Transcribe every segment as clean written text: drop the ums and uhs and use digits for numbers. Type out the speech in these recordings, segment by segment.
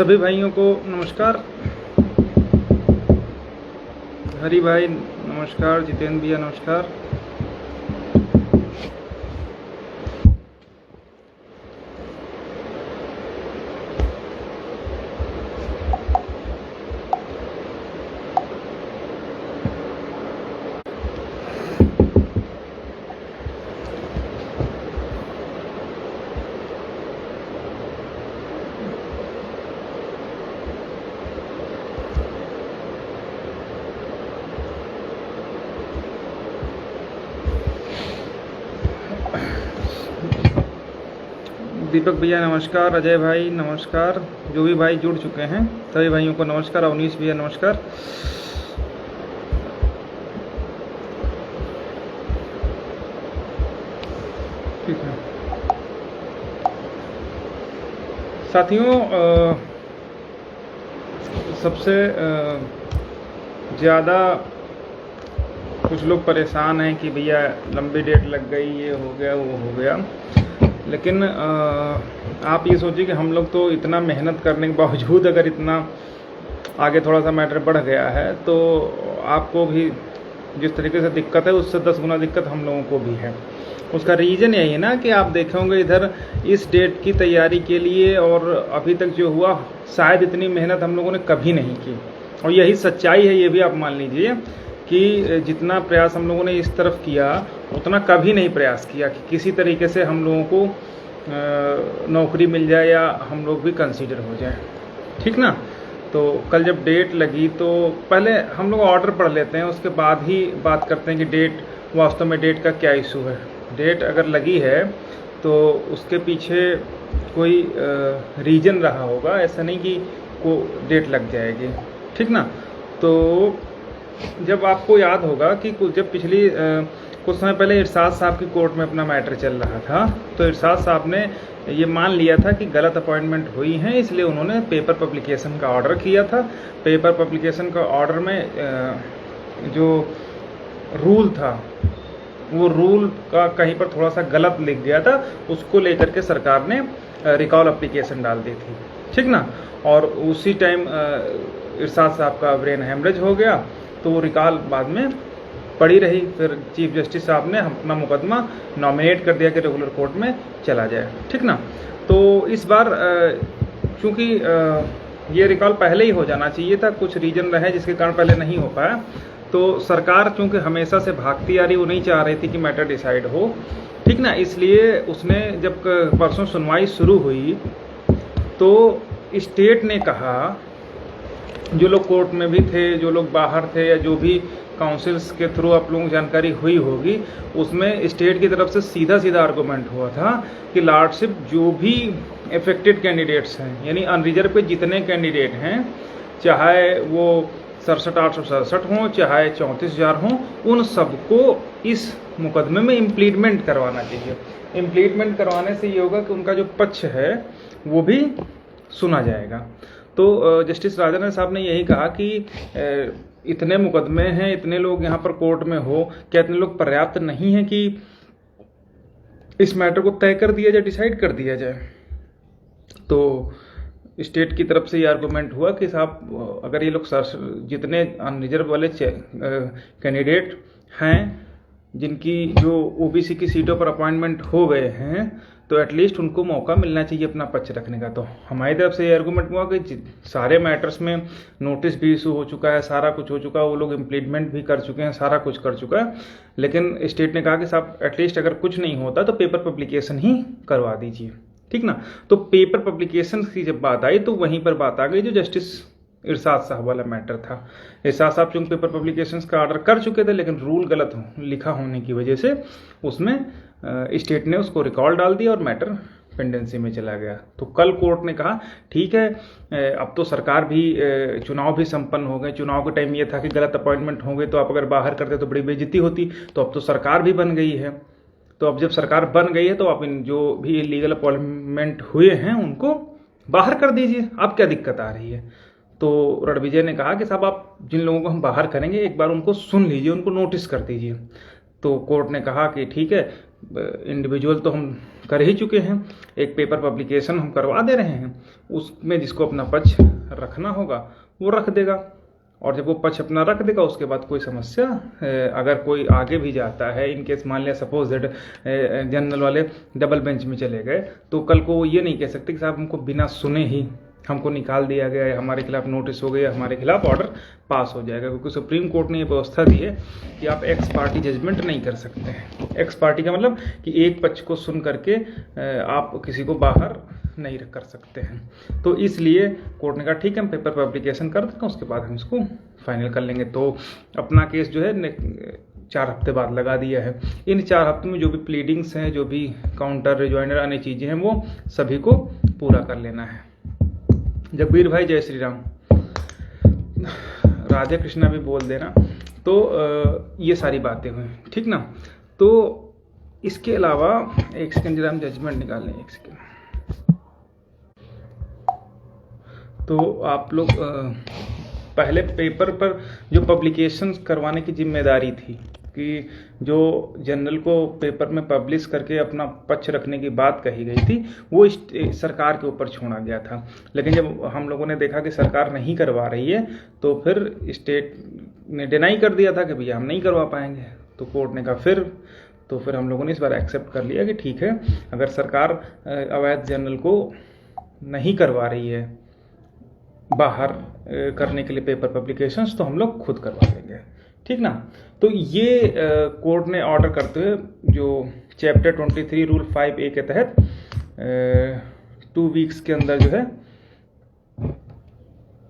सभी भाइयों को नमस्कार। हरि भाई नमस्कार, जितेंद्र भैया नमस्कार। दीपक भैया नमस्कार, अजय भाई नमस्कार, जो भी भाई जुड़ चुके हैं सभी भाइयों को नमस्कार। अवनीश भैया नमस्कार। ठीक है साथियों, सबसे ज़्यादा कुछ लोग परेशान हैं कि भैया लंबी डेट लग गई, ये हो गया वो हो गया। लेकिन आप ये सोचिए कि हम लोग तो इतना मेहनत करने के बावजूद अगर इतना आगे थोड़ा सा मैटर बढ़ गया है तो आपको भी जिस तरीके से दिक्कत है उससे 10 गुना दिक्कत हम लोगों को भी है। उसका रीज़न यही है ना कि आप देखे होंगे इधर इस डेट की तैयारी के लिए और अभी तक जो हुआ शायद इतनी मेहनत हम लोगों ने कभी नहीं की। और यही सच्चाई है, ये भी आप मान लीजिए कि जितना प्रयास हम लोगों ने इस तरफ किया उतना कभी नहीं प्रयास किया कि किसी तरीके से हम लोगों को नौकरी मिल जाए या हम लोग भी कंसीडर हो जाए। ठीक ना। तो कल जब डेट लगी तो पहले हम लोग ऑर्डर पढ़ लेते हैं, उसके बाद ही बात करते हैं कि डेट वास्तव में डेट का क्या इशू है। डेट अगर लगी है तो उसके पीछे कोई रीज़न रहा होगा, ऐसा नहीं कि को डेट लग जाएगी। ठीक ना। तो जब आपको याद होगा कि जब पिछली कुछ समय पहले इरशाद साहब की कोर्ट में अपना मैटर चल रहा था तो इरशाद साहब ने ये मान लिया था कि गलत अपॉइंटमेंट हुई है, इसलिए उन्होंने पेपर पब्लिकेशन का ऑर्डर किया था। पेपर पब्लिकेशन का ऑर्डर में जो रूल था वो रूल का कहीं पर थोड़ा सा गलत लिख गया था, उसको लेकर के सरकार ने रिकॉल एप्लीकेशन डाल दी थी। ठीक ना। और उसी टाइम इरशाद साहब का ब्रेन हेमरेज हो गया तो वो रिकॉल बाद में पड़ी रही। फिर चीफ जस्टिस साहब ने अपना मुकदमा नॉमिनेट कर दिया कि रेगुलर कोर्ट में चला जाए। ठीक ना। तो इस बार चूँकि ये रिकॉल पहले ही हो जाना चाहिए था, कुछ रीजन रहे जिसके कारण पहले नहीं हो पाया। तो सरकार चूँकि हमेशा से भागती आ रही, वो नहीं चाह रही थी कि मैटर डिसाइड हो। ठीक ना। इसलिए उसने जब परसों सुनवाई शुरू हुई तो स्टेट ने कहा, जो लोग कोर्ट में भी थे, जो लोग बाहर थे या जो भी काउंसिल्स के थ्रू आप लोगों को जानकारी हुई होगी, उसमें स्टेट की तरफ से सीधा सीधा आर्गूमेंट हुआ था कि लॉर्डशिप जो भी इफेक्टेड कैंडिडेट्स हैं, यानी अनरिजर्व पे जितने कैंडिडेट हैं, चाहे वो 67,867 हों चाहे 34,000 हों, उन सबको इस मुकदमे में इम्प्लीटमेंट करवाना चाहिए। इम्प्लीटमेंट करवाने से ये होगा कि उनका जो पक्ष है वो भी सुना जाएगा। तो जस्टिस राजन साहब ने यही कहा कि इतने मुकदमे हैं, इतने लोग यहाँ पर कोर्ट में हो, क्या इतने लोग पर्याप्त नहीं है कि इस मैटर को तय कर दिया जाए, डिसाइड कर दिया जाए। तो स्टेट की तरफ से ये आर्गूमेंट हुआ कि साहब अगर ये लोग जितने अनरिजर्व वाले कैंडिडेट हैं जिनकी जो ओबीसी की सीटों पर अपॉइंटमेंट हो गए हैं तो एटलीस्ट उनको मौका मिलना चाहिए अपना पक्ष रखने का। तो हमारी तरफ से ये आर्गूमेंट हुआ कि सारे मैटर्स में नोटिस भी इशू हो चुका है, सारा कुछ हो चुका है, वो लोग इम्प्लीटमेंट भी कर चुके हैं, सारा कुछ कर चुका है। लेकिन स्टेट ने कहा कि साहब एटलीस्ट अगर कुछ नहीं होता तो पेपर पब्लिकेशन ही करवा दीजिए। ठीक ना। तो पेपर पब्लिकेशन की जब बात आई तो वहीं पर बात आ गई जो जस्टिस इरशाद साहब वाला मैटर था। इरशाद साहब चूंकि पेपर पब्लिकेशंस का ऑर्डर कर चुके थे, लेकिन रूल गलत लिखा होने की वजह से उसमें स्टेट ने उसको रिकॉल डाल दिया और मैटर पेंडेंसी में चला गया। तो कल कोर्ट ने कहा ठीक है, अब तो सरकार भी चुनाव भी संपन्न हो गए। चुनाव के टाइम ये था कि गलत अपॉइंटमेंट हो गए तो आप अगर बाहर करते तो बड़ी बेइज्जती होती, तो अब तो सरकार भी बन गई है। तो अब जब सरकार बन गई है तो आप इन जो भी इलीगल अपॉइंटमेंट हुए हैं उनको बाहर कर दीजिए, अब क्या दिक्कत आ रही है। तो रणविजय ने कहा कि साहब आप जिन लोगों को हम बाहर करेंगे एक बार उनको सुन लीजिए, उनको नोटिस कर दीजिए। तो कोर्ट ने कहा कि ठीक है, इंडिविजुअल तो हम कर ही चुके हैं, एक पेपर पब्लिकेशन हम करवा दे रहे हैं, उसमें जिसको अपना पक्ष रखना होगा वो रख देगा, और जब वो पक्ष अपना रख देगा उसके बाद कोई समस्या, अगर कोई आगे भी जाता है, इनकेस मान लिया सपोज दैट जनरल वाले डबल बेंच में चले गए, तो कल को वो ये नहीं कह सकते कि साहब हमको बिना सुने ही हमको निकाल दिया गया है, हमारे खिलाफ नोटिस हो गया, हमारे खिलाफ ऑर्डर पास हो जाएगा, क्योंकि सुप्रीम कोर्ट ने ये व्यवस्था दी है कि आप एक्स पार्टी जजमेंट नहीं कर सकते हैं। एक्स पार्टी का मतलब कि एक पक्ष को सुन करके आप किसी को बाहर नहीं कर सकते हैं। तो इसलिए कोर्ट ने कहा ठीक है हम पेपर पब्लिकेशन कर देते हैं, उसके बाद हम इसको फाइनल कर लेंगे। तो अपना केस जो है 4 हफ्ते बाद लगा दिया है। इन 4 हफ्ते में जो भी प्लीडिंग्स हैं, जो भी काउंटर रिजॉइंडर अन्य चीज़ें हैं, वो सभी को पूरा कर लेना है। जगबीर भाई जय श्री राम, राधे कृष्णा भी बोल देना। तो ये सारी बातें हुई, ठीक ना। तो इसके अलावा एक सेकंड जरा हम जजमेंट निकाल लें, एक सेकंड। तो आप लोग पहले पेपर पर जो पब्लिकेशन करवाने की जिम्मेदारी थी कि जो जनरल को पेपर में पब्लिश करके अपना पक्ष रखने की बात कही गई थी, वो सरकार के ऊपर छोड़ा गया था। लेकिन जब हम लोगों ने देखा कि सरकार नहीं करवा रही है, तो फिर स्टेट ने डिनाई कर दिया था कि भैया हम नहीं करवा पाएंगे। तो कोर्ट ने कहा फिर हम लोगों ने इस बार एक्सेप्ट कर लिया कि ठीक है, अगर सरकार अवैध जनरल को नहीं करवा रही है बाहर करने के लिए पेपर पब्लिकेशंस, तो हम लोग खुद करवा देंगे, ठीक ना। तो ये कोर्ट ने ऑर्डर करते हुए जो चैप्टर 23 रूल 5A के तहत 2 वीक्स के अंदर जो है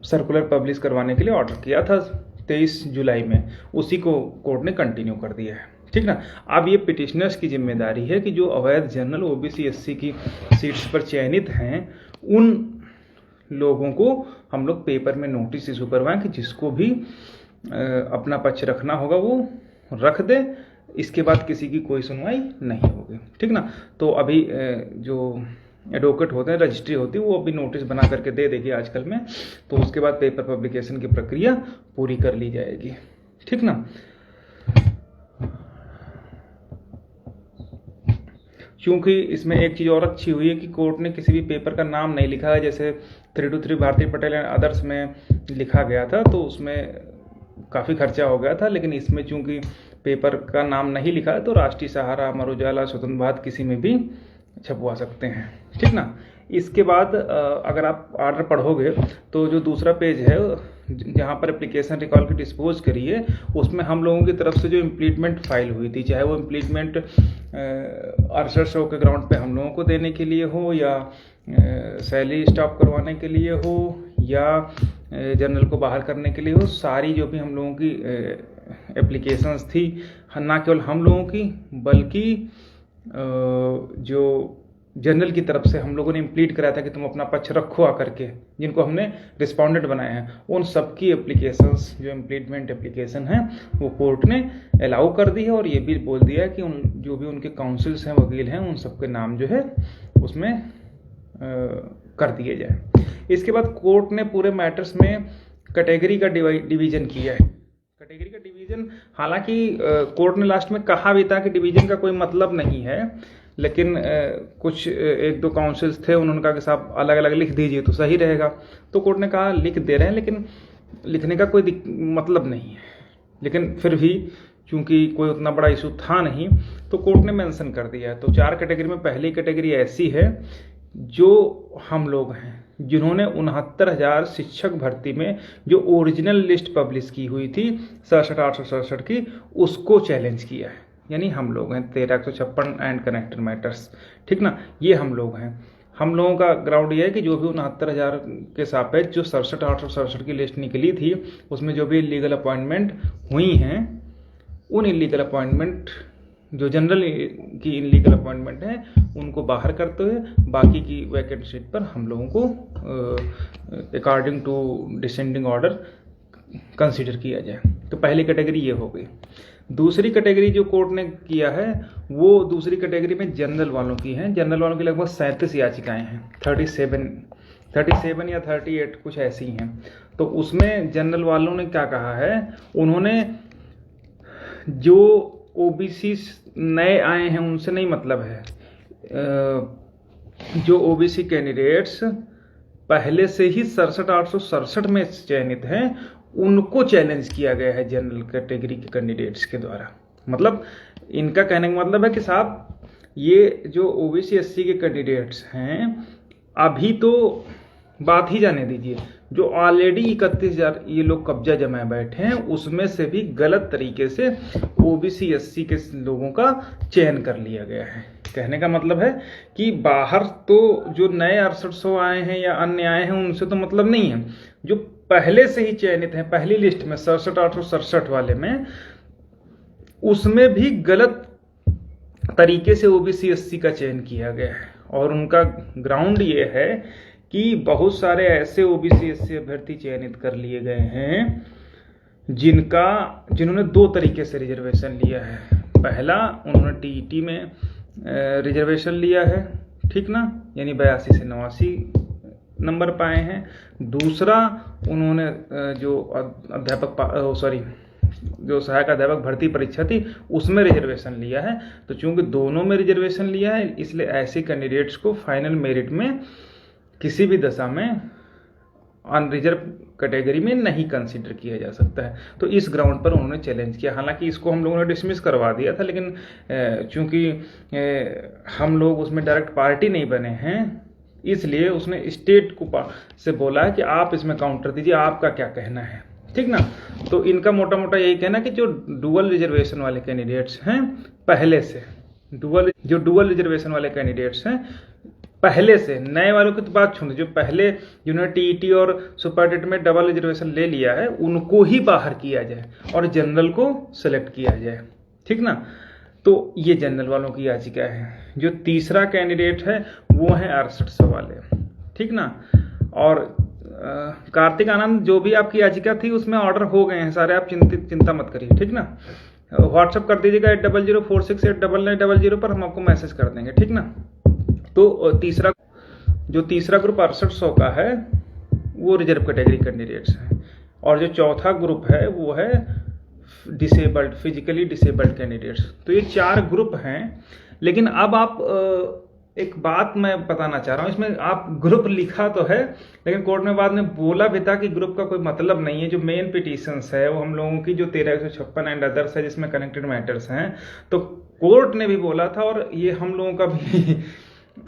सर्कुलर पब्लिश करवाने के लिए ऑर्डर किया था 23 जुलाई में, उसी को कोर्ट ने कंटिन्यू कर दिया है, ठीक ना। अब ये पिटिशनर्स की जिम्मेदारी है कि जो अवैध जनरल OBC SC की सीट्स पर चयनित हैं, उन लोगों को हम लोग पेपर में नोटिस इशू करवाएं कि जिसको भी अपना पक्ष रखना होगा वो रख दे, इसके बाद किसी की कोई सुनवाई नहीं होगी, ठीक ना। तो अभी जो एडवोकेट होते हैं, रजिस्ट्री होती है, वो अभी नोटिस बना करके दे देगी आजकल में, तो उसके बाद पेपर पब्लिकेशन की प्रक्रिया पूरी कर ली जाएगी, ठीक ना। क्योंकि इसमें एक चीज़ और अच्छी हुई है कि कोर्ट ने किसी भी पेपर का नाम नहीं लिखा है, जैसे 323 भारती पटेल एंड अदर्स में लिखा गया था, तो उसमें काफ़ी खर्चा हो गया था। लेकिन इसमें चूंकि पेपर का नाम नहीं लिखा है, तो राष्ट्रीय सहारा, अमर उजाला, स्वतंत्र भारत किसी में भी छपवा सकते हैं, ठीक ना। इसके बाद अगर आप ऑर्डर पढ़ोगे तो जो दूसरा पेज है जहाँ पर एप्लीकेशन रिकॉल की डिस्पोज करी है, उसमें हम लोगों की तरफ से जो इम्प्लीटमेंट फाइल हुई थी, चाहे वो इम्प्लीटमेंट 6800 के ग्राउंड पे हम लोगों को देने के लिए हो, या सैलरी स्टॉप करवाने के लिए हो, या जनरल को बाहर करने के लिए हो, सारी जो भी हम लोगों की एप्लीकेशंस थी, ना केवल हम लोगों की बल्कि जो जनरल की तरफ से हम लोगों ने इम्प्लीट कराया था कि तुम अपना पक्ष रखो आकर के, जिनको हमने रिस्पॉन्डेंट बनाए हैं, उन सबकी एप्लीकेशंस जो इम्प्लीटमेंट एप्लीकेशन हैं वो कोर्ट ने अलाउ कर दी है। और ये भी बोल दिया है कि उन जो भी उनके काउंसिल्स हैं, वकील हैं, उन सबके नाम जो है उसमें कर दिए जाए। इसके बाद कोर्ट ने पूरे मैटर्स में कैटेगरी का डिवीजन किया है। कैटेगरी का डिवीजन, हालांकि कोर्ट ने लास्ट में कहा भी था कि डिवीजन का कोई मतलब नहीं है, लेकिन कुछ 1-2 काउंसिल्स थे, उन्होंने कहा कि साहब अलग अलग लिख दीजिए तो सही रहेगा। तो कोर्ट ने कहा लिख दे रहे हैं, लेकिन लिखने का कोई मतलब नहीं है। लेकिन फिर भी चूंकि कोई उतना बड़ा इशू था नहीं, तो कोर्ट ने मेंशन कर दिया है। तो 4 कैटेगरी में पहली कैटेगरी ऐसी है जो हम लोग हैं जिन्होंने 69,000 शिक्षक भर्ती में जो ओरिजिनल लिस्ट पब्लिश की हुई थी 67,867 की, उसको चैलेंज किया है। यानी हम लोग हैं 1356 एंड कनेक्टेड मैटर्स, ठीक ना। ये हम लोग हैं। हम लोगों का ग्राउंड ये है कि जो भी 69,000 के सापेक्ष जो 67,867 की लिस्ट निकली थी, उसमें जो भी इलीगल अपॉइंटमेंट हुई हैं, उन इलीगल अपॉइंटमेंट जो जनरल की इलीगल अपॉइंटमेंट है उनको बाहर करते हुए बाकी की वैकेंट सीट पर हम लोगों को according to descending order consider किया जाए। तो पहली कैटेगरी ये हो गई। दूसरी कैटेगरी जो कोर्ट ने किया है, वो दूसरी कैटेगरी में जनरल वालों की है। जनरल वालों की लगभग 37 याचिकाएं हैं, 37 या 38 कुछ ऐसी हैं। तो उसमें जनरल वालों ने क्या कहा है, उन्होंने जो ओबीसी नए आए हैं उनसे नहीं मतलब है। जो ओबीसी कैंडिडेट्स पहले से ही 67,867 में चयनित हैं उनको चैलेंज किया गया है जनरल कैटेगरी के कैंडिडेट्स के द्वारा। मतलब इनका कहने का मतलब है कि साहब ये जो ओबीसी एससी के कैंडिडेट्स हैं अभी तो बात ही जाने दीजिए, जो ऑलरेडी 31,000 ये लोग कब्जा जमाए बैठे हैं उसमें से भी गलत तरीके से ओबीसी एससी के लोगों का चयन कर लिया गया है। कहने का मतलब है कि बाहर तो जो नए 6800 आए हैं या अन्य आए हैं उनसे तो मतलब नहीं है, जो पहले से ही चयनित हैं पहली लिस्ट में 67,867 वाले में, उसमें भी गलत तरीके से ओबीसी एससी का चयन किया गया है। और उनका ग्राउंड ये है कि बहुत सारे ऐसे ओबीसी एससी अभ्यर्थी चयनित कर लिए गए हैं जिन्होंने 2 तरीके से रिजर्वेशन लिया है। पहला, उन्होंने टीईटी में रिजर्वेशन लिया है, ठीक ना, यानी 82 से 89 नंबर पाए हैं। दूसरा, उन्होंने जो सहायक अध्यापक भर्ती परीक्षा थी उसमें रिजर्वेशन लिया है। तो चूंकि दोनों में रिजर्वेशन लिया है इसलिए ऐसे कैंडिडेट्स को फाइनल मेरिट में किसी भी दशा में अनरिजर्व कैटेगरी में नहीं कंसीडर किया जा सकता है। तो इस ग्राउंड पर उन्होंने चैलेंज किया। हालांकि इसको हम लोगों ने डिसमिस करवा दिया था, लेकिन चूंकि हम लोग उसमें डायरेक्ट पार्टी नहीं बने हैं इसलिए उसने स्टेट को से बोला है कि आप इसमें काउंटर दीजिए, आपका क्या कहना है, ठीक ना। तो इनका मोटा मोटा यही कहना कि जो डुअल रिजर्वेशन वाले कैंडिडेट्स हैं पहले से, डुअल रिजर्वेशन वाले कैंडिडेट्स हैं पहले से, नए वालों की तो बात छोड़, जो पहले जिन्होंने टीईटी और सुपरटेट में डबल रिजर्वेशन ले लिया है उनको ही बाहर किया जाए और जनरल को सेलेक्ट किया जाए, ठीक ना। तो ये जनरल वालों की याचिका है। जो तीसरा कैंडिडेट है वो है 6800 वाले, ठीक ना। और कार्तिक आनंद, जो भी आपकी याचिका थी उसमें ऑर्डर हो गए हैं सारे, आप चिंता मत करिए, ठीक ना। व्हाट्सअप कर दीजिएगा 8004689900 पर, हम आपको मैसेज कर देंगे, ठीक ना। तो तीसरा ग्रुप 6800 का है वो रिजर्व कैटेगरी कैंडिडेट्स हैं, और जो चौथा ग्रुप है वो है डिसेबल्ड, फिजिकली डिसेबल्ड कैंडिडेट्स। तो ये 4 ग्रुप हैं। लेकिन अब आप एक बात मैं बताना चाह रहा हूँ, इसमें आप ग्रुप लिखा तो है लेकिन कोर्ट में बाद में बोला भी था कि ग्रुप का कोई मतलब नहीं है। जो मेन पिटीशंस है वो हम लोगों की जो 13,156 एंड अदर्स है जिसमें कनेक्टेड मैटर्स हैं, तो कोर्ट ने भी बोला था और ये हम लोगों का भी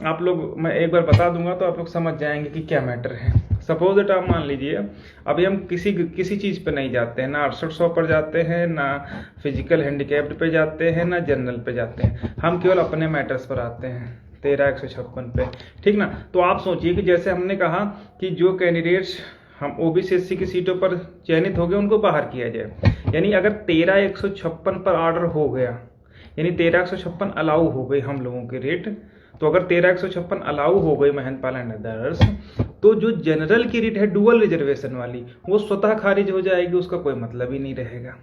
आप लोग, मैं एक बार बता दूंगा तो आप लोग समझ जाएंगे कि क्या मैटर है। सपोज दैट आप मान लीजिए अभी हम किसी चीज़ पे नहीं जाते हैं, ना 6800 पर जाते हैं, ना फिजिकल हैंडीकैप्ड पे जाते हैं, ना जनरल पे जाते हैं, हम केवल अपने मैटर्स पर आते हैं 13,156 पे, ठीक ना। तो आप सोचिए कि जैसे हमने कहा कि जो कैंडिडेट्स हम ओबीसी एससी की सीटों पर चयनित हो गए उनको बाहर किया जाए, यानी अगर 13,156 पर ऑर्डर हो गया यानी 13,156 अलाउ हो गई हम लोगों के रेट, तो अगर 13,156 अलाउ हो गई महंतपाल एंड अदर्स, तो जो जनरल की रेट है डुअल रिजर्वेशन वाली वो स्वतः खारिज हो जाएगी, उसका कोई मतलब ही नहीं रहेगा,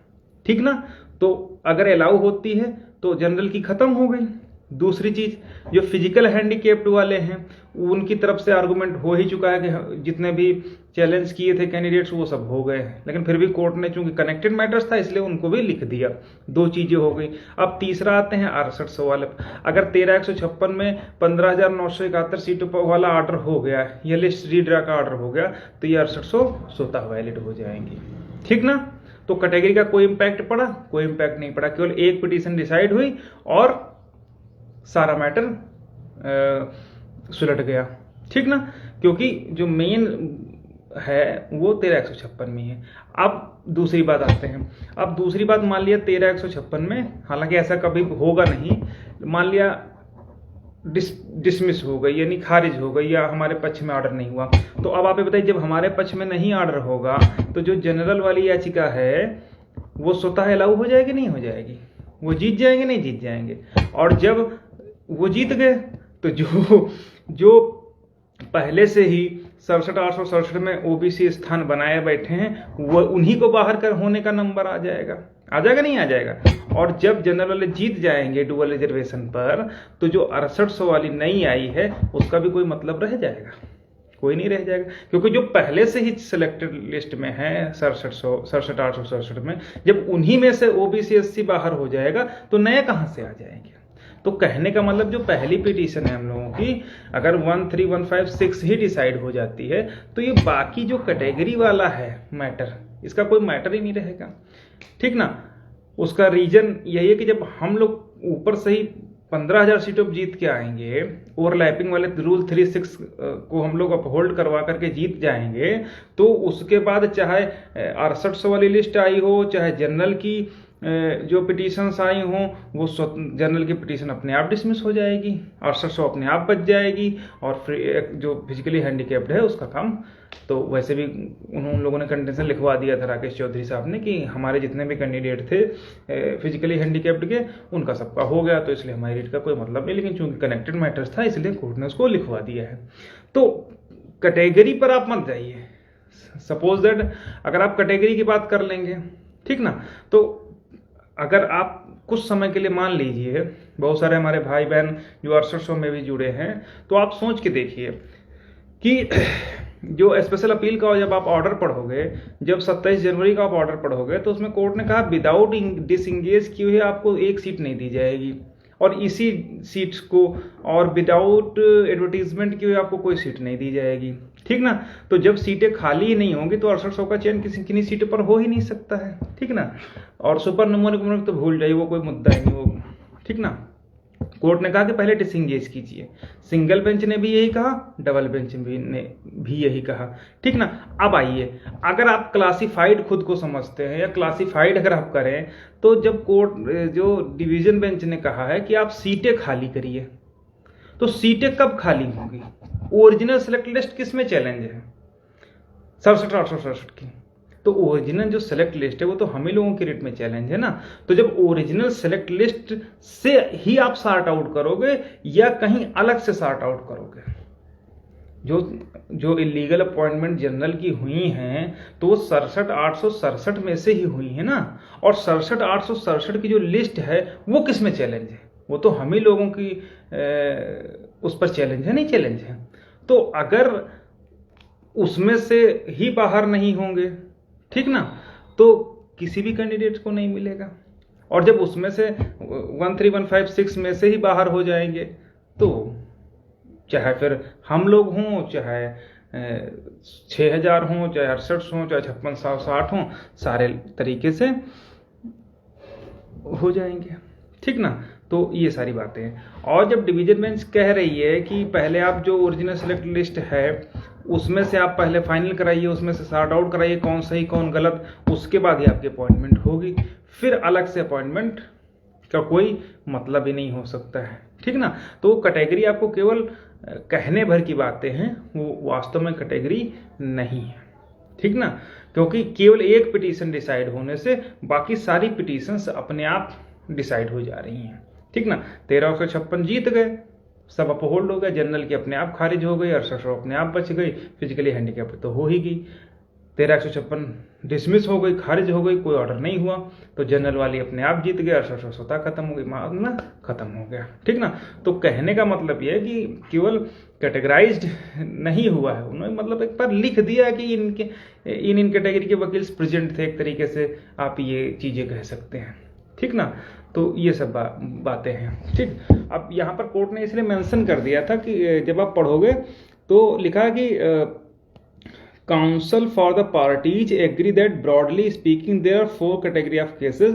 ठीक ना। तो अगर अलाउ होती है तो जनरल की खत्म हो गई। दूसरी चीज, जो फिजिकल हैंडीकेप्ड वाले हैं उनकी तरफ से आर्गुमेंट हो ही चुका है कि जितने भी चैलेंज किए थे कैंडिडेट्स वो सब हो गए, लेकिन फिर भी कोर्ट ने चूंकि कनेक्टेड मैटर्स था इसलिए उनको भी लिख दिया। 2 चीजें हो गई। अब तीसरा आते हैं 6800 वाले। अगर 13,156 में 15,971 सीटों वाला ऑर्डर हो गया, ये लिस्ट रीड्रा का ऑर्डर हो गया, तो ये 6800 स्वतः वैलिड हो जाएंगी, ठीक ना। तो कैटेगरी का कोई इंपैक्ट पड़ा? कोई इंपैक्ट नहीं पड़ा, केवल एक पिटीशन डिसाइड हुई और सारा मैटर सुलट गया, ठीक ना, क्योंकि जो मेन है वो 13,156 में है। अब दूसरी बात आते हैं। अब दूसरी बात, मान लिया 13,156 में, हालांकि ऐसा कभी होगा नहीं, मान लिया डिसमिस हो गई यानी खारिज हो गई या हमारे पक्ष में ऑर्डर नहीं हुआ, तो अब आप ये बताइए जब हमारे पक्ष में नहीं ऑर्डर होगा तो जो जनरल वाली याचिका है वो स्वतः अलाउ हो जाएगी नहीं हो जाएगी? वो जीत जाएंगे नहीं जीत जाएंगे? और जब वो जीत गए तो जो पहले से ही 67,867 में ओबीसी स्थान बनाए बैठे हैं वो उन्हीं को बाहर कर होने का नंबर आ जाएगा नहीं आ जाएगा? और जब जनरल वाले जीत जाएंगे डुअल रिजर्वेशन पर तो जो 6800 वाली नई आई है उसका भी कोई मतलब रह जाएगा? कोई नहीं रह जाएगा, क्योंकि जो पहले से ही सिलेक्टेड लिस्ट में है 67,867 में, जब उन्हीं में से ओबीसी एससी बाहर हो जाएगा तो नए कहां से आ जाएंगे। तो कहने का मतलब जो पहली पिटीशन है हम लोगों की, अगर 13156 ही डिसाइड हो जाती है तो ये बाकी जो कैटेगरी वाला है मैटर, इसका कोई मैटर ही नहीं रहेगा, ठीक ना। उसका रीजन यही है कि जब हम लोग ऊपर से ही 15,000 सीटों पर जीत के आएंगे, ओवरलैपिंग वाले रूल 36 को हम लोग अपहोल्ड करवा करके जीत जाएंगे, तो उसके बाद चाहे 6800 वाली लिस्ट आई हो, चाहे जनरल की जो पिटीशंस आई हों, वो जनरल की पिटीशन अपने आप डिसमिस हो जाएगी, 6800 अपने आप बच जाएगी, और जो फिजिकली हैंडीकैप्ड है उसका काम, तो वैसे भी उन लोगों ने कंटेंशन लिखवा दिया था राकेश चौधरी साहब ने कि हमारे जितने भी कैंडिडेट थे फिजिकली हैंडीकैप्ड के, उनका सबका हो गया, तो इसलिए हमारी रीट का कोई मतलब नहीं, लेकिन चूंकि कनेक्टेड मैटर्स था इसलिए कोर्ट ने उसको लिखवा दिया है। तो कैटेगरी पर आप मत जाइए। सपोज दैट अगर आप कैटेगरी की बात कर लेंगे, ठीक ना, तो अगर आप कुछ समय के लिए मान लीजिए, बहुत सारे हमारे भाई बहन जो 6800 में भी जुड़े हैं, तो आप सोच के देखिए कि जो स्पेशल अपील का जब आप ऑर्डर पढ़ोगे, जब 27 जनवरी का आप ऑर्डर पढ़ोगे, तो उसमें कोर्ट ने कहा विदाउट डिसंगेज किए हुए आपको एक सीट नहीं दी जाएगी, और इसी सीट्स को और विदाउट एडवर्टीजमेंट किए हुए आपको कोई सीट नहीं दी जाएगी, ठीक ना। तो जब सीटें खाली ही नहीं होंगी तो 6800 का चयन किन्हीं सीटों पर हो ही नहीं सकता है, ठीक ना। और सुपर न्यूमेरिक तो भूल जाइए, वो कोई मुद्दा ही नहीं वो, ठीक ना। कोर्ट ने कहा कि पहले डिसंगेज कीजिए, सिंगल बेंच ने भी यही कहा, डबल बेंच ने भी यही कहा, ठीक ना। अब आइए, अगर आप क्लासिफाइड खुद को समझते हैं या क्लासिफाइड अगर आप करें, तो जब कोर्ट जो डिवीजन बेंच ने कहा है कि आप सीटें खाली करिए, तो सीटें कब खाली होंगी? ओरिजिनल सेलेक्ट लिस्ट किस में चैलेंज है? 67,867 की। तो ओरिजिनल जो सेलेक्ट लिस्ट है वो तो हम ही लोगों की रेट में चैलेंज है ना। तो जब ओरिजिनल सेलेक्ट लिस्ट से ही आप सॉर्ट आउट करोगे या कहीं अलग से सॉर्ट आउट करोगे? जो इलीगल अपॉइंटमेंट जनरल की हुई हैं तो वो 67,867 में से ही हुई है ना, और 67,867 की जो लिस्ट है वो किस में चैलेंज है? वो तो हम ही लोगों की उस पर चैलेंज है, नहीं चैलेंज है। तो अगर उसमें से ही बाहर नहीं होंगे, ठीक ना, तो किसी भी कैंडिडेट को नहीं मिलेगा, और जब उसमें से 13156 में से ही बाहर हो जाएंगे तो चाहे फिर हम लोग हों, चाहे 6,000 हों, चाहे 68 हों, चाहे 5660 हों, सारे तरीके से हो जाएंगे, ठीक ना। तो ये सारी बातें हैं। और जब डिवीजन बेंच कह रही है कि पहले आप जो ओरिजिनल सेलेक्ट लिस्ट है उसमें से आप पहले फाइनल कराइए, उसमें से सॉर्ट आउट कराइए कौन सही कौन गलत, उसके बाद ही आपकी अपॉइंटमेंट होगी, फिर अलग से अपॉइंटमेंट का कोई मतलब ही नहीं हो सकता है, ठीक ना। तो कैटेगरी आपको केवल कहने भर की बातें हैं, वो वास्तव में कैटेगरी नहीं है, ठीक ना। क्योंकि केवल एक पिटीशन डिसाइड होने से बाकी सारी पिटीशंस अपने आप डिसाइड हो जा रही हैं, ठीक ना। 1356 जीत गए, सब अपहोल्ड हो गए, जनरल की अपने आप खारिज हो गई, 6800 अपने आप बच गई, फिजिकली हैंडीकैप तो हो ही गई, 1356 डिसमिस हो गई, खारिज हो गई, कोई ऑर्डर नहीं हुआ, तो जनरल वाली अपने आप जीत गए, 6800 स्वतः खत्म हो गई, मामला खत्म हो गया, ठीक ना। तो कहने का मतलब यह है कि केवल कैटेगराइज्ड नहीं हुआ है, उन्होंने मतलब एक बार लिख दिया कि इन कैटेगरी के वकील प्रेजेंट थे, एक तरीके से आप ये चीजें कह सकते हैं, ठीक ना। तो ये सब बातें हैं, ठीक। अब यहाँ पर कोर्ट ने इसलिए मेंशन कर दिया था कि जब आप पढ़ोगे तो लिखा कि council for the parties agree that broadly speaking there are 4 category of cases.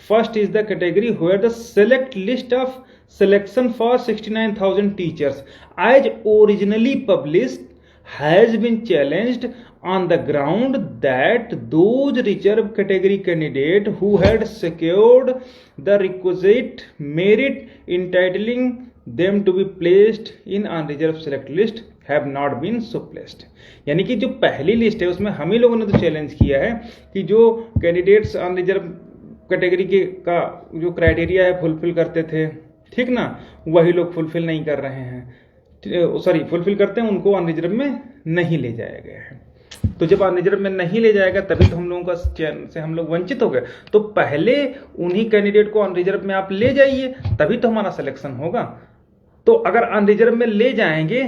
First is the category where the select list of selection for 69,000 teachers as originally published has been challenged on the ground that those reserve category candidates who had secured the requisite merit entitling them to be placed in unreserved select list have not been so placed। यानी कि जो पहली list है उसमें हम ही लोगों ने तो चैलेंज किया है कि जो कैंडिडेट्स अनरिजर्व कैटेगरी के का जो क्राइटेरिया है फुलफिल करते थे, ठीक ना, वही लोग फुलफिल नहीं कर रहे हैं, सॉरी फुलफिल करते हैं, उनको अनरिजर्व में नहीं ले जाया गया है। तो जब अनरिजर्व में नहीं ले जाएगा तभी तो हम लोगों का चयन से हम लोग वंचित हो गए। तो पहले उन्हीं कैंडिडेट को अनरिजर्व में आप ले जाइए, तभी तो हमारा सिलेक्शन होगा। तो अगर अनरिजर्व में ले जाएंगे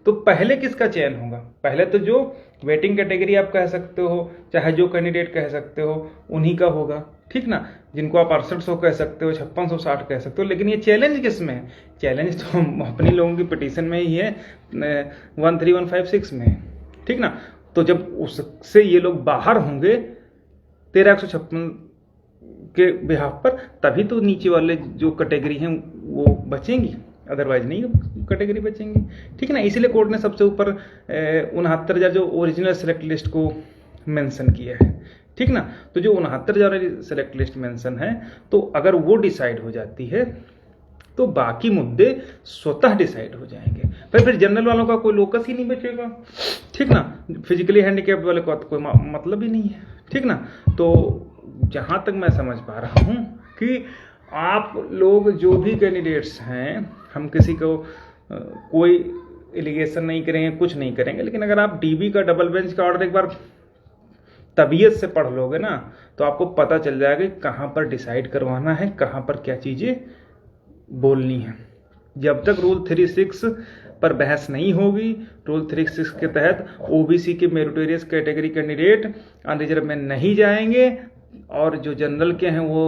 तो पहले किसका चयन होगा? पहले तो जो वेटिंग कैटेगरी आप कह सकते हो, चाहे जो कैंडिडेट कह सकते हो, उन्हीं का होगा, ठीक ना, जिनको आप 6800 कह सकते हो, 5660 कह सकते हो। लेकिन ये चैलेंज किस में है? चैलेंज तो हम अपनी लोगों की पिटीशन में ही है, 13156 में, ठीक ना। तो जब उससे ये लोग बाहर होंगे 13156 के बिहाफ पर, तभी तो नीचे वाले जो कैटेगरी हैं वो बचेंगी, अदरवाइज नहीं कैटेगरी बचेंगी, ठीक है ना। इसीलिए कोर्ट ने सबसे ऊपर 69,000 जो ओरिजिनल सेलेक्ट लिस्ट को मेंशन किया है, ठीक ना। तो जो 69,000 सेलेक्ट लिस्ट मेंशन है, तो अगर वो डिसाइड हो जाती है तो बाकी मुद्दे स्वतः डिसाइड हो जाएंगे। फिर जनरल वालों का कोई लोकस ही नहीं बचेगा, ठीक ना। फिजिकली हैंडीकैप्ड वाले का तो कोई मतलब ही नहीं है, ठीक ना। तो जहां तक मैं समझ पा रहा हूं कि आप लोग जो भी कैंडिडेट्स हैं, हम किसी को कोई एलिगेशन नहीं करेंगे, कुछ नहीं करेंगे, लेकिन अगर आप डीबी का डबल बेंच का ऑर्डर एक बार तबीयत से पढ़ लोगे ना, तो आपको पता चल जाएगा कि कहां पर डिसाइड करवाना है, कहां पर क्या चीजें बोलनी है। जब तक रूल 36 पर बहस नहीं होगी, रूल 36 के तहत ओबीसी के मेरिटोरियस कैटेगरी कैंडिडेट अनरिजर्व में नहीं जाएंगे और जो जनरल के हैं वो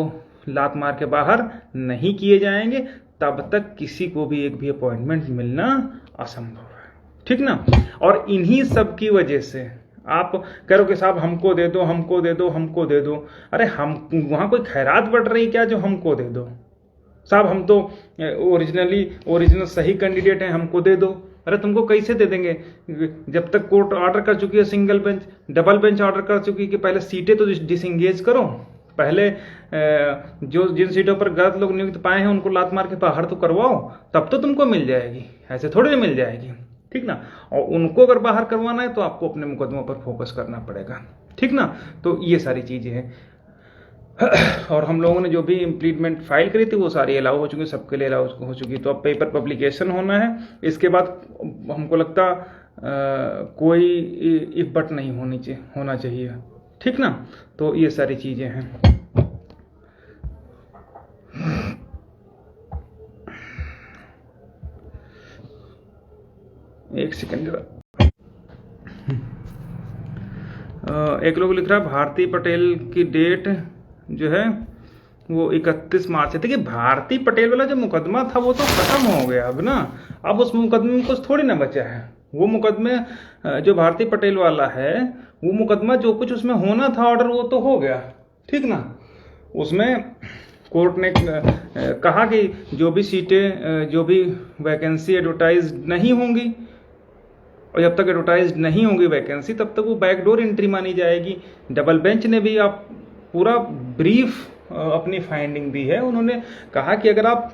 लात मार के बाहर नहीं किए जाएंगे, तब तक किसी को भी एक भी अपॉइंटमेंट मिलना असंभव है, ठीक ना। और इन्हीं सब की वजह से आप कहो कि साहब हमको दे दो, हमको दे दो, हमको दे दो। अरे हम वहां कोई खैरात बढ़ रही क्या जो हमको दे दो? साहब हम तो ओरिजिनल सही कैंडिडेट हैं, हमको दे दो। अरे तुमको कैसे दे देंगे जब तक कोर्ट ऑर्डर कर चुकी है, single bench double bench order कर चुकी है कि पहले सीटें तो डिसंगेज करो, पहले जो जिन सीटों पर गलत लोग नियुक्त पाए हैं उनको लात मार के बाहर तो करवाओ, तब तो तुमको मिल जाएगी, ऐसे थोड़ी मिल जाएगी, ठीक ना। और उनको अगर बाहर करवाना है तो आपको अपने मुकदमों पर फोकस करना पड़ेगा, ठीक ना। तो ये सारी चीजें हैं। और हम लोगों ने जो भी इम्प्लीमेंट फाइल करी थी वो सारी अलाउ हो चुकी, सबके लिए अलाउ हो चुकी। तो अब पेपर पब्लिकेशन होना है, इसके बाद हमको लगता कोई इफ बट नहीं होना चाहिए, ठीक ना। तो ये सारी चीजें हैं। एक सेकंड, एक लोग लिख रहा है भारती पटेल की डेट जो है वो 31 मार्च है। देखिए भारती पटेल वाला जो मुकदमा था वो तो खत्म हो गया अब ना, अब उस मुकदमे में कुछ थोड़ी ना बचा है। वो मुकदमे जो भारती पटेल वाला है, वो मुकदमा जो कुछ उसमें होना था ऑर्डर वो तो हो गया, ठीक ना। उसमें कोर्ट ने कहा कि जो भी सीटें जो भी वैकेंसी एडवर्टाइज नहीं होंगी, और जब तक एडवर्टाइज नहीं होंगी वैकेंसी तब तक वो बैकडोर एंट्री मानी जाएगी। डबल बेंच ने भी आप पूरा ब्रीफ अपनी फाइंडिंग दी है। उन्होंने कहा कि अगर आप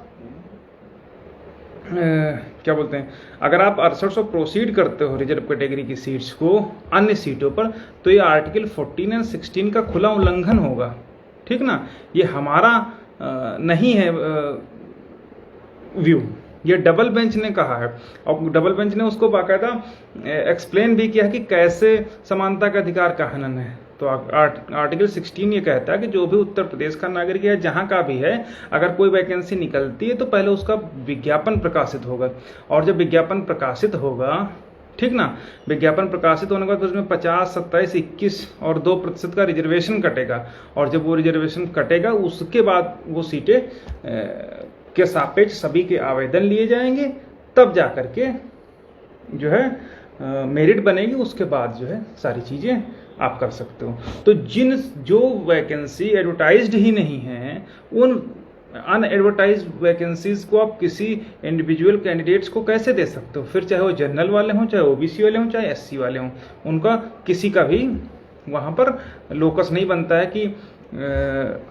क्या बोलते हैं, अगर आप 6800 प्रोसीड करते हो रिजर्व कैटेगरी की सीट्स को अन्य सीटों पर, तो ये आर्टिकल 14 और 16 का खुला उल्लंघन होगा, ठीक ना। ये हमारा नहीं है व्यू, ये डबल बेंच ने कहा है। और डबल बेंच ने उसको बाकायदा एक्सप्लेन भी किया कि कैसे समानता का अधिकार का हनन है। तो आर्टिकल 16 ये कहता है कि जो भी उत्तर प्रदेश का नागरिक है, जहां का भी है, अगर कोई वैकेंसी निकलती है तो पहले उसका विज्ञापन प्रकाशित होगा, और जब विज्ञापन प्रकाशित होगा, ठीक ना, विज्ञापन प्रकाशित होने के बाद उसमें 50, 27, 21 और 2% का रिजर्वेशन कटेगा, और जब वो रिजर्वेशन कटेगा उसके बाद वो सीटें के सापेक्ष सभी के आवेदन लिए जाएंगे, तब जाकर के जो है मेरिट बनेगी, उसके बाद जो है सारी चीजें आप कर सकते हो। तो जो वैकेंसी एडवर्टाइज्ड ही नहीं है, उन अनएडवर्टाइज्ड वैकेंसीज को आप किसी इंडिविजुअल कैंडिडेट्स को कैसे दे सकते हो? फिर चाहे वो जनरल वाले हों, चाहे ओबीसी वाले हों, चाहे एससी वाले हों, उनका किसी का भी वहां पर लोकस नहीं बनता है कि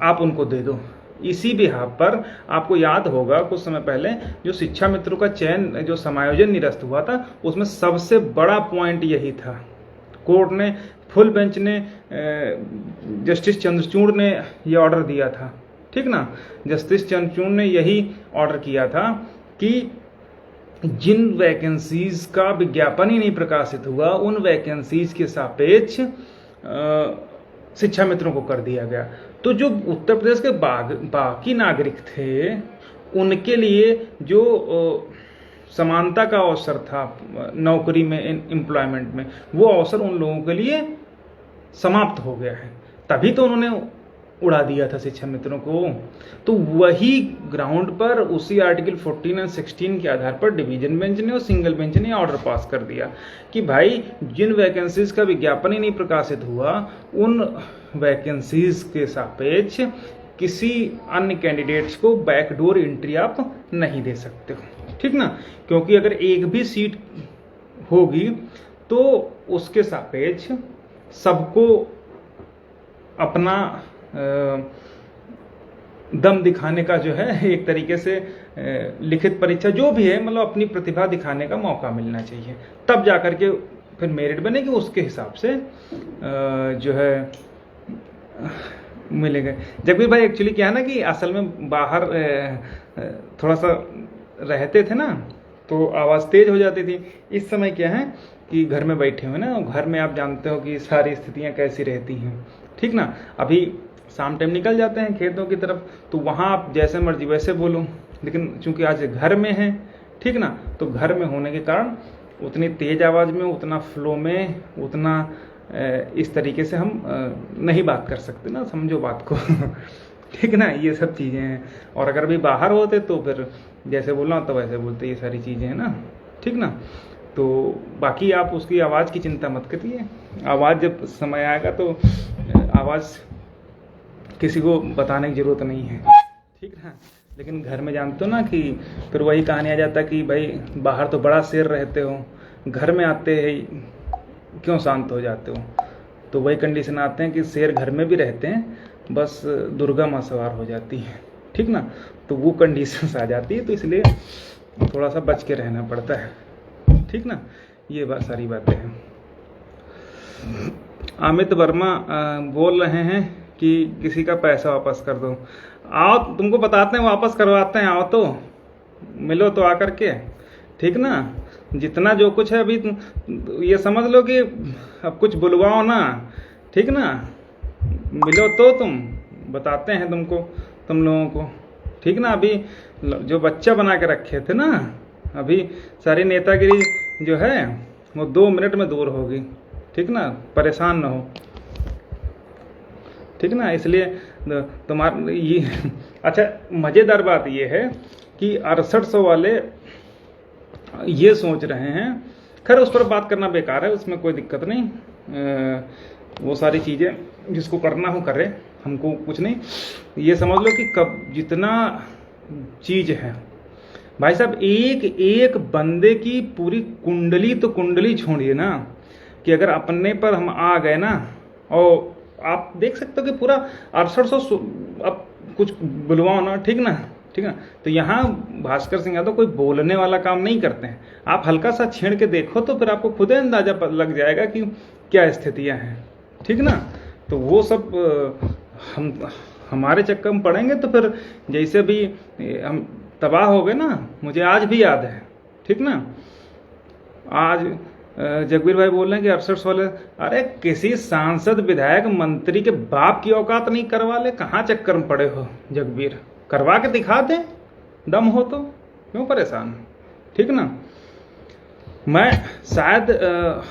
आप उनको दे दो। इसी बिहाफ पर आपको याद होगा कुछ समय पहले जो शिक्षा मित्रों का चयन, जो समायोजन निरस्त हुआ था, उसमें सबसे बड़ा पॉइंट यही था। कोर्ट ने, फुल बेंच ने, जस्टिस चंद्रचूड़ ने यह ऑर्डर दिया था, ठीक ना। जस्टिस चंद्रचूड़ ने यही ऑर्डर किया था कि जिन वैकेंसीज का विज्ञापन ही नहीं प्रकाशित हुआ, उन वैकेंसीज के सापेक्ष शिक्षा मित्रों को कर दिया गया। तो जो उत्तर प्रदेश के बाकी नागरिक थे, उनके लिए जो समानता का अवसर था नौकरी में, एम्प्लॉयमेंट में, वो अवसर उन लोगों के लिए समाप्त हो गया है। तभी तो उन्होंने उड़ा दिया था शिक्षा मित्रों को। तो वही ग्राउंड पर उसी आर्टिकल 14 और 16 के आधार पर डिवीजन बेंच ने और सिंगल बेंच ने ऑर्डर पास कर दिया कि भाई जिन वैकेंसीज का विज्ञापन ही नहीं प्रकाशित हुआ, उन वैकेंसीज के सापेक्ष किसी अन्य कैंडिडेट्स को बैकडोर एंट्री आप नहीं दे सकते हो, ठीक ना। क्योंकि अगर एक भी सीट होगी तो उसके सापेक्ष सबको अपना दम दिखाने का जो है, एक तरीके से लिखित परीक्षा जो भी है, मतलब अपनी प्रतिभा दिखाने का मौका मिलना चाहिए, तब जाकर के फिर मेरिट बनेगी, उसके हिसाब से जो है मिलेगा। जगबीर भाई एक्चुअली क्या है ना कि असल में बाहर थोड़ा सा रहते थे ना, तो आवाज़ तेज हो जाती थी। इस समय क्या है कि घर में बैठे हुए ना, घर में आप जानते हो कि सारी स्थितियाँ कैसी रहती हैं, ठीक ना। अभी शाम टाइम निकल जाते हैं खेतों की तरफ, तो वहाँ आप जैसे मर्जी वैसे बोलो, लेकिन चूंकि आज घर में है, ठीक ना, तो घर में होने के कारण उतनी तेज आवाज़ में, उतना फ्लो में, उतना इस तरीके से हम नहीं बात कर सकते ना, समझो बात को ठीक ना, ये सब चीज़ें हैं। और अगर भी बाहर होते तो फिर जैसे बोलना तो वैसे बोलते, ये सारी चीज़ें हैं ना, ठीक ना। तो बाकी आप उसकी आवाज़ की चिंता मत करिए, आवाज़ जब समय आएगा तो आवाज़ किसी को बताने की ज़रूरत नहीं है, ठीक ना। लेकिन घर में जानते हो ना कि फिर वही कहानी आ जाता कि भाई बाहर तो बड़ा शेर रहते हो, घर में आते हैं क्यों शांत हो जाते हो। तो वही कंडीशन आते हैं कि शेर घर में भी रहते हैं, बस दुर्गा माँ सवार हो जाती है, ठीक ना। तो वो कंडीशंस आ जाती है, तो इसलिए थोड़ा सा बच के रहना पड़ता है, ठीक ना। ये सारी बातें हैं। अमित वर्मा बोल रहे हैं कि किसी का पैसा वापस कर दो। आओ तुमको बताते हैं, वापस करवाते हैं, आओ तो मिलो तो आकर के, ठीक ना। जितना जो कुछ है अभी ये समझ लो कि अब कुछ बुलवाओ ना, ठीक ना, मिलो तो तुम बताते हैं तुमको, तुम लोगों को, ठीक ना। अभी जो बच्चा बना के रखे थे ना, अभी सारी नेतागिरी जो है वो 2 मिनट में दूर होगी, ठीक ना, परेशान ना हो, ठीक ना। इसलिए तुम्हारा ये अच्छा, मज़ेदार बात ये है कि 6800 वाले ये सोच रहे हैं, खैर उस पर बात करना बेकार है, उसमें कोई दिक्कत नहीं, वो सारी चीज़ें जिसको करना हो करे, हमको कुछ नहीं। ये समझ लो कि कब जितना चीज़ है भाई साहब, एक एक बंदे की पूरी कुंडली, तो कुंडली छोड़िए ना, कि अगर अपने पर हम आ गए ना, और आप देख सकते हो कि पूरा 6800 अब कुछ बुलवाओ ना, ठीक ना, ठीक ना। तो यहाँ भास्कर सिंह यादव कोई बोलने वाला काम नहीं करते हैं, आप हल्का सा छेड़ के देखो तो फिर आपको खुद अंदाजा लग जाएगा कि क्या स्थितियाँ हैं, ठीक ना। तो वो सब हमारे चक्कर में पड़ेंगे तो फिर जैसे भी हम तबाह हो गए ना, मुझे आज भी याद है, ठीक ना। आज जगबीर भाई बोल रहे हैं कि 68 वाले, अरे किसी सांसद विधायक मंत्री के बाप की औकात नहीं करवा ले, कहाँ चक्कर में पड़े हो जगबीर, करवा के दिखा दे, दम हो तो, क्यों परेशान, ठीक ना। मैं शायद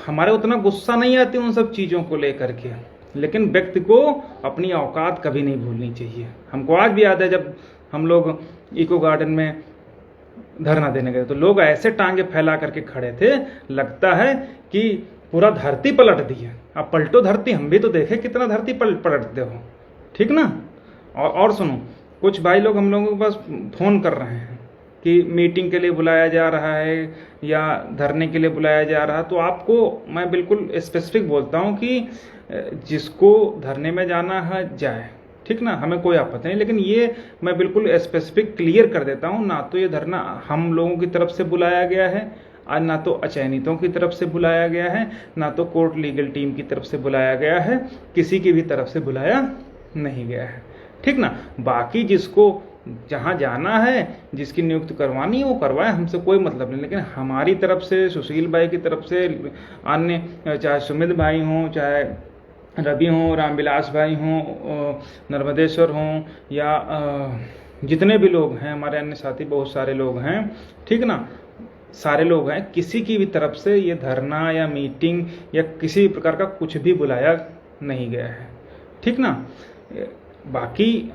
हमारे उतना गुस्सा नहीं आती उन सब चीज़ों को लेकर के, लेकिन व्यक्ति को अपनी औकात कभी नहीं भूलनी चाहिए। हमको आज भी याद है जब हम लोग इको गार्डन में धरना देने गए तो लोग ऐसे टांगे फैला करके खड़े थे, लगता है कि पूरा धरती पलट दी है। अब पलटो धरती, हम भी तो देखे कितना धरती पलटते हो, ठीक ना। और सुनो, कुछ भाई लोग हम लोगों के पास फ़ोन कर रहे हैं कि मीटिंग के लिए बुलाया जा रहा है या धरने के लिए बुलाया जा रहा है, तो आपको मैं बिल्कुल स्पेसिफिक बोलता हूँ कि जिसको धरने में जाना है जाए, ठीक ना, हमें कोई आपत्ति नहीं। लेकिन ये मैं बिल्कुल स्पेसिफिक क्लियर कर देता हूँ, ना तो ये धरना हम लोगों की तरफ से बुलाया गया है, और ना तो अचयनितों की तरफ से बुलाया गया है, ना तो कोर्ट लीगल टीम की तरफ से बुलाया गया है, किसी की भी तरफ से बुलाया नहीं गया है, ठीक ना। बाकी जिसको जहाँ जाना है, जिसकी नियुक्ति करवानी है वो करवाए, हमसे कोई मतलब नहीं। लेकिन हमारी तरफ से, सुशील भाई की तरफ से, अन्य चाहे सुमित भाई हों, चाहे रवि हों, रामविलास भाई हों, नर्मदेश्वर हों, या जितने भी लोग हैं हमारे अन्य साथी, बहुत सारे लोग हैं, ठीक ना, सारे लोग हैं, किसी की भी तरफ से ये धरना या मीटिंग या किसी प्रकार का कुछ भी बुलाया नहीं गया है, ठीक ना। बाकी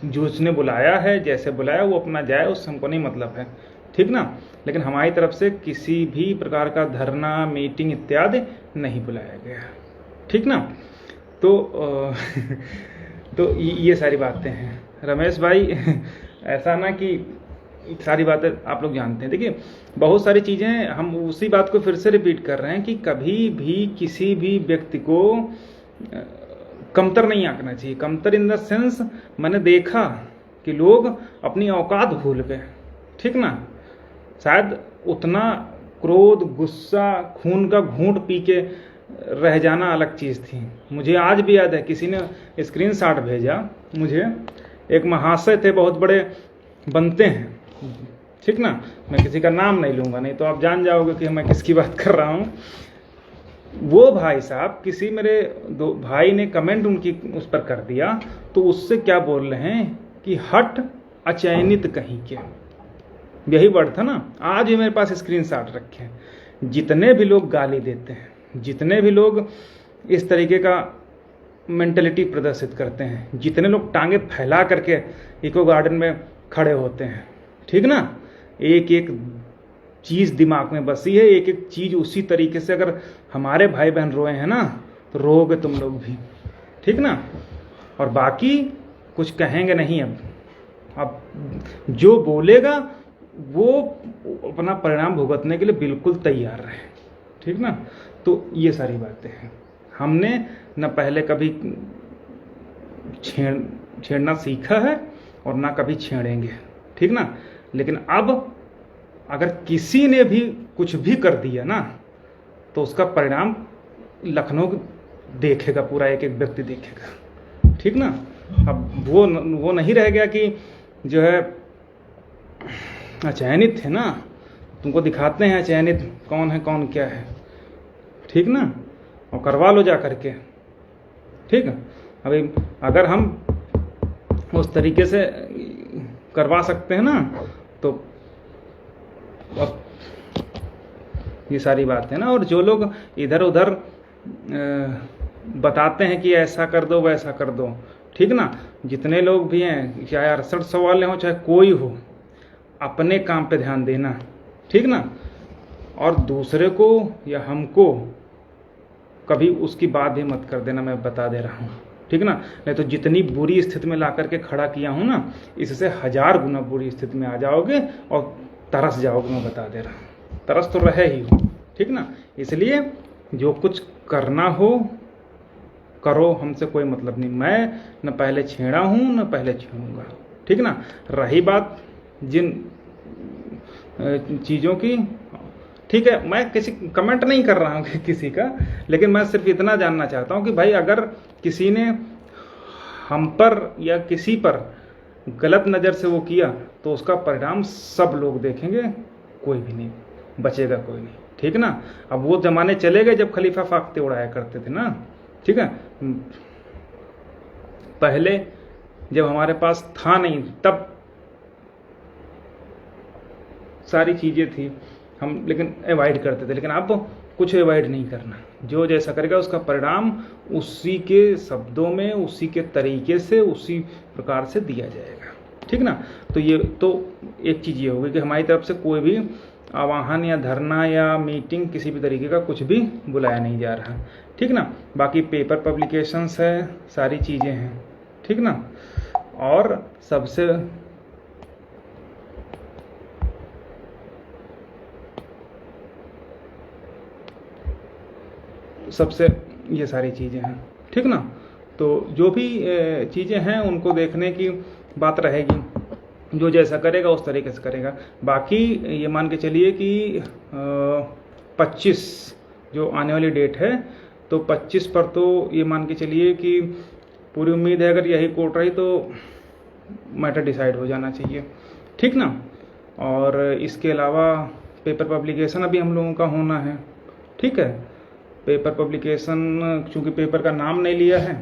जो उसने बुलाया है, जैसे बुलाया वो अपना जाए, उससे हमको नहीं मतलब है, ठीक ना। लेकिन हमारी तरफ से किसी भी प्रकार का धरना, मीटिंग इत्यादि नहीं बुलाया गया, ठीक ना। तो तो ये सारी बातें हैं रमेश भाई। ऐसा ना कि सारी बातें आप लोग जानते हैं। देखिए बहुत सारी चीज़ें, हम उसी बात को फिर से रिपीट कर रहे हैं कि कभी भी किसी भी व्यक्ति को कमतर नहीं आंकना चाहिए। कमतर इन द सेंस, मैंने देखा कि लोग अपनी औकात भूल गए, ठीक ना। शायद उतना क्रोध, गुस्सा, खून का घूंट पी के रह जाना अलग चीज़ थी। मुझे आज भी याद है, किसी ने स्क्रीनशॉट भेजा मुझे, एक महाशय थे, बहुत बड़े बनते हैं, ठीक ना। मैं किसी का नाम नहीं लूँगा, नहीं तो आप जान जाओगे कि मैं किसकी बात कर रहा हूँ। वो भाई साहब, किसी मेरे दो भाई ने कमेंट उनकी उस पर कर दिया, तो उससे क्या बोल रहे हैं कि हट अचयनित कहीं के, यही वर्ड था ना। आज भी मेरे पास स्क्रीनशॉट रखे हैं। जितने भी लोग गाली देते हैं, जितने भी लोग इस तरीके का मेंटलिटी प्रदर्शित करते हैं, जितने लोग टांगे फैला करके इको गार्डन में खड़े होते हैं, ठीक ना, एक एक चीज़ दिमाग में बसी है, एक एक चीज़ उसी तरीके से अगर हमारे भाई बहन रोए हैं ना, तो रोगे तुम लोग भी, ठीक ना। और बाकी कुछ कहेंगे नहीं। अब जो बोलेगा वो अपना परिणाम भुगतने के लिए बिल्कुल तैयार रहे, ठीक ना। तो ये सारी बातें हैं। हमने न पहले कभी छेड़ना सीखा है और ना कभी छेड़ेंगे, ठीक ना। लेकिन अब अगर किसी ने भी कुछ भी कर दिया ना, तो उसका परिणाम लखनऊ देखेगा, पूरा एक एक व्यक्ति देखेगा, ठीक ना। अब वो नहीं रह गया कि जो है अचयनित है ना, तुमको दिखाते हैं अचयनित कौन है कौन क्या है, ठीक ना, और करवा लो जा करके, ठीक है। अभी अगर हम उस तरीके से करवा सकते हैं ना, तो अब ये सारी बात है ना। और जो लोग इधर उधर बताते हैं कि ऐसा कर दो वैसा कर दो, ठीक ना, जितने लोग भी हैं, चाहे अरसठ सवाल हो चाहे कोई हो, अपने काम पे ध्यान देना, ठीक ना। और दूसरे को या हमको कभी उसकी बात भी मत कर देना, मैं बता दे रहा हूँ, ठीक ना। नहीं तो जितनी बुरी स्थिति में ला करके खड़ा किया हूँ ना, इससे 1000 गुना बुरी स्थिति में आ जाओगे और तरस जाओगे, मैं बता दे रहा हूँ। तरस तो रहे ही हो, ठीक ना। इसलिए जो कुछ करना हो करो, हमसे कोई मतलब नहीं। मैं न पहले छेड़ा हूँ न पहले छेड़ूंगा, ठीक ना। रही बात जिन चीज़ों की, ठीक है, मैं किसी कमेंट नहीं कर रहा हूँ किसी का, लेकिन मैं सिर्फ इतना जानना चाहता हूँ कि भाई अगर किसी ने हम पर या किसी पर गलत नज़र से वो किया, तो उसका परिणाम सब लोग देखेंगे, कोई भी नहीं बचेगा, कोई नहीं, ठीक ना। अब वो ज़माने चले गए जब खलीफा फाख्ते उड़ाया करते थे ना, ठीक है। पहले जब हमारे पास था नहीं, तब सारी चीज़ें थी, हम लेकिन अवॉइड करते थे। लेकिन अब कुछ अवॉइड नहीं करना, जो जैसा करेगा उसका परिणाम उसी के शब्दों में, उसी के तरीके से, उसी प्रकार से दिया जाएगा, ठीक ना। तो ये तो एक चीज़ ये होगी कि हमारी तरफ से कोई भी आह्वान या धरना या मीटिंग किसी भी तरीके का कुछ भी बुलाया नहीं जा रहा, ठीक ना। बाकी पेपर पब्लिकेशंस है, सारी चीज़ें हैं, ठीक ना। और सबसे ये सारी चीज़ें हैं, ठीक ना। तो जो भी चीज़ें हैं उनको देखने की बात रहेगी, जो जैसा करेगा उस तरीके से करेगा। बाकी ये मान के चलिए कि 25 जो आने वाली डेट है, तो 25 पर तो ये मान के चलिए कि पूरी उम्मीद है, अगर यही कोर्ट रही तो मैटर डिसाइड हो जाना चाहिए, ठीक ना। और इसके अलावा पेपर पब्लिकेशन अभी हम लोगों का होना है, ठीक है। पेपर पब्लिकेशन चूँकि पेपर का नाम नहीं लिया है,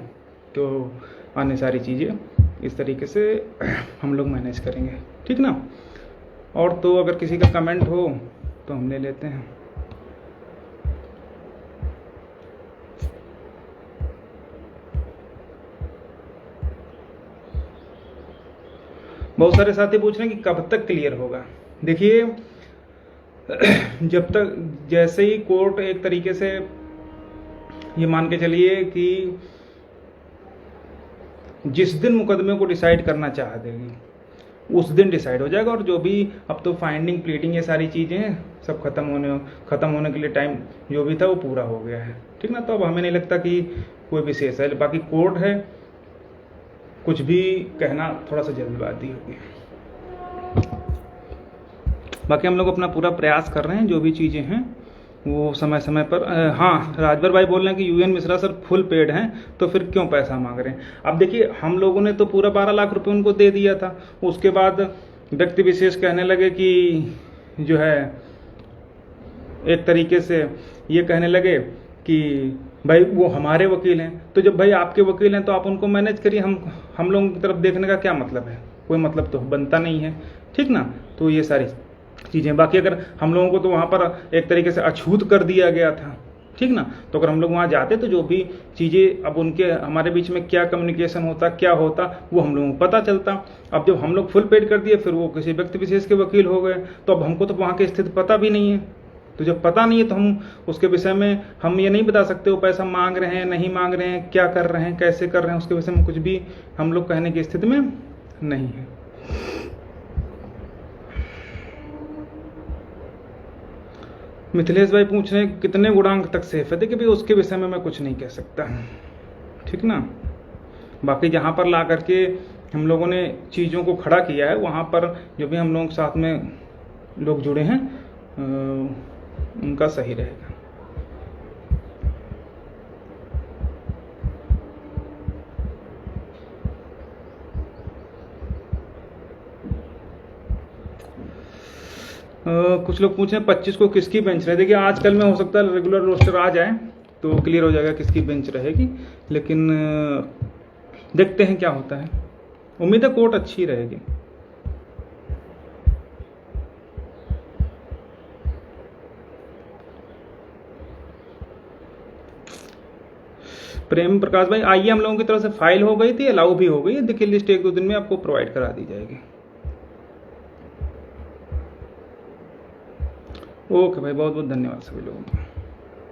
तो आने सारी चीज़ें इस तरीके से हम लोग मैनेज करेंगे, ठीक ना। और तो अगर किसी का कमेंट हो तो हम ले लेते हैं। बहुत सारे साथी पूछ रहे हैं कि कब तक क्लियर होगा। देखिए, जब तक जैसे ही कोर्ट एक तरीके से ये मान के चलिए कि जिस दिन मुकदमे को डिसाइड करना चाह देगी उस दिन डिसाइड हो जाएगा। और जो भी अब तो फाइंडिंग प्लीडिंग ये सारी चीज़ें सब खत्म होने के लिए टाइम जो भी था वो पूरा हो गया है, ठीक ना। तो अब हमें नहीं लगता कि कोई विशेष है। बाकी कोर्ट है, कुछ भी कहना थोड़ा सा जल्दबाजी होगी। बाकी हम लोग अपना पूरा प्रयास कर रहे हैं, जो भी चीज़ें हैं वो समय समय पर। हाँ, राजभर भाई बोल रहे हैं कि UN Mishra sir full paid हैं तो फिर क्यों पैसा मांग रहे हैं। अब देखिए, हम लोगों ने तो पूरा 12 लाख रुपए उनको दे दिया था। उसके बाद व्यक्ति विशेष कहने लगे कि जो है एक तरीके से ये कहने लगे कि भाई वो हमारे वकील हैं। तो जब भाई आपके वकील हैं तो आप उनको मैनेज करिए, हम लोगों की तरफ देखने का क्या मतलब है, कोई मतलब तो बनता नहीं है, ठीक ना। तो ये सारी चीज़ें, बाकी अगर हम लोगों को तो वहाँ पर एक तरीके से अछूत कर दिया गया था, ठीक ना। तो अगर हम लोग वहाँ जाते तो जो भी चीज़ें अब उनके हमारे बीच में क्या कम्युनिकेशन होता क्या होता वो हम लोगों को पता चलता। अब जब हम लोग फुल पेड कर दिए फिर वो किसी व्यक्ति विशेष के वकील हो गए, तो अब हमको तो वहाँ की स्थिति पता भी नहीं है। तो जब पता नहीं है तो हम उसके विषय में हम ये नहीं बता सकते वो पैसा मांग रहे हैं नहीं मांग रहे हैं, क्या कर रहे हैं कैसे कर रहे हैं, उसके विषय में कुछ भी हम लोग कहने की स्थिति में नहीं है। मिथिलेश भाई पूछ रहे हैं कितने गुणांक तक सेफ है। देखिए भाई, उसके विषय में मैं कुछ नहीं कह सकता, ठीक ना। बाकी जहाँ पर ला करके हम लोगों ने चीज़ों को खड़ा किया है वहाँ पर जो भी हम लोग साथ में लोग जुड़े हैं उनका सही रहेगा। कुछ लोग पूछ रहे हैं 25 को किसकी बेंच रहे। देखिए, आजकल में हो सकता है रेगुलर रोस्टर आ जाए तो क्लियर हो जाएगा किसकी बेंच रहेगी, लेकिन देखते हैं क्या होता है। उम्मीद है कोर्ट अच्छी रहेगी। प्रेम प्रकाश भाई, आइए, हम लोगों की तरफ से फाइल हो गई थी, अलाउ भी हो गई है। देखिए, लिस्ट 1-2 दिन में आपको प्रोवाइड करा दी जाएगी। ओके भाई, बहुत बहुत धन्यवाद सभी लोगों को।